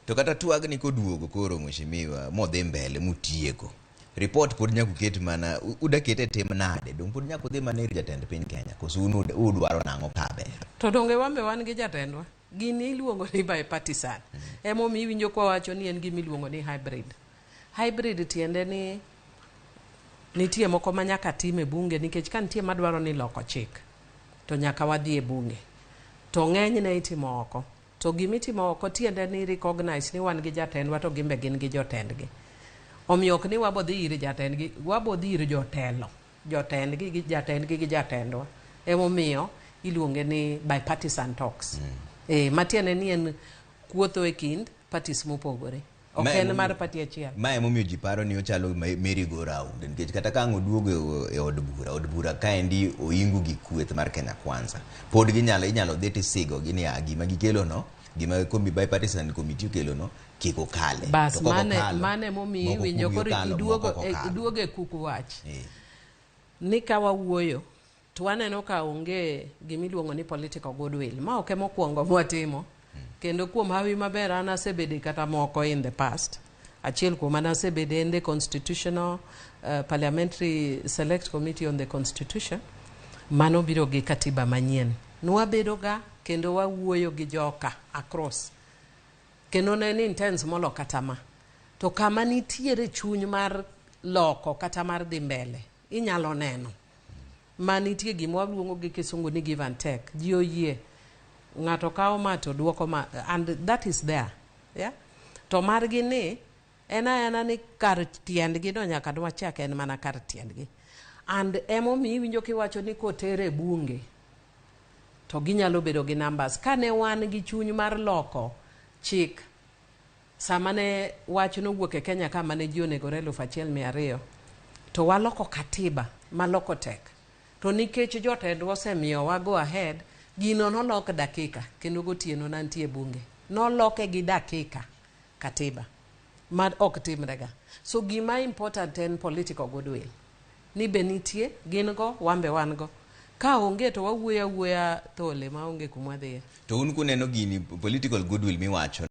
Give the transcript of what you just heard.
To kata tuag ni koduogo koro mheshimiwa modhi mbele mutieko. Report pod nyaku ket mana udakete tem nade dong pod nyaku dhi mana ir jatend piny Kenya koso udwaro nang'o kaber. To donge wambe wan gi jatendwa gini iluongo ni bipartisan. Emo mi winjo kwa wacho ni en gimi iluongo ni hybrid. Hybrid tiende ni nitie moko ma nyaka time bunge nikech ka nitie madwaro ni loko chik to nyaka wadhi e bunge. To ng'enyne itimo oko. To gimitimo oko tiende ni recognize ni wan gi jatendwa to gimbe gin gi jotendgi. Omiyo ok ni wabodhi ir jatendgi, wabodhi ir jotelo. Jotendgi gi jatendgi gi jatendwa. Emomiyo iluonge ni bipartisan talks. Matiende ni en kuotho e kind parties mopogore. Ok en mar party achiel. Ma emomiyo ji paro ni ochalo merry go round nikech kata ka oduogo e od bura kaendi oingu gi kweth mar Kenya Kwanza. Pod inyalo dhi tisigo gini gima gikelo no, gima kombi bipartisan committee okelo no kiko kale. Bas mane momi winjo koro iduogo e kuku wach. Ni ka wawuoyo to waneno ka onge gimiluongo ni political goodwill. Ma ok mokwongo mwatimo. Kendo kuom hawi maber an asebede kata moko in the past. Achiel kuom an asebede in the Constitutional Parliamentary Select Committee on the Constitution. Mano biro gi katiba manyien. Nwabedo ga kendo wawuoyo gi joka across. Kendo ne ni intense molo kata ma. To kama nitiere chuny mar loko kata mar dhi mbele. Inyalo neno. Ma nitie gima waluongo gi kisungu ni give and take. Ji oyie. Ng'ato kao ma to duoko ma. And that is there. Yeah? To margi ni ena ni kar tiendgi do nyaka dwachak en mana kar tiendgi. And emomi winjo kiwacho ni kotere bunge. To ginyalo bedo gi numbers. Kane wan gi chuny mar loko chik sama ne wach nowuok e Kenya kama ne ji onegore 1200 to waloko katiba maloko tek. To nikech jotendwa osemiyo go ahead gino nolok dakika kendo gotieno nantie bunge. Noloke gi dakika katiba. Mad ok timrega. So gima important en political goodwill. Ni benitie gin go wambe wan go. Ka onge to wawuoya thole ma onge kumwadhiye. To un kuneno gini political goodwill miwacho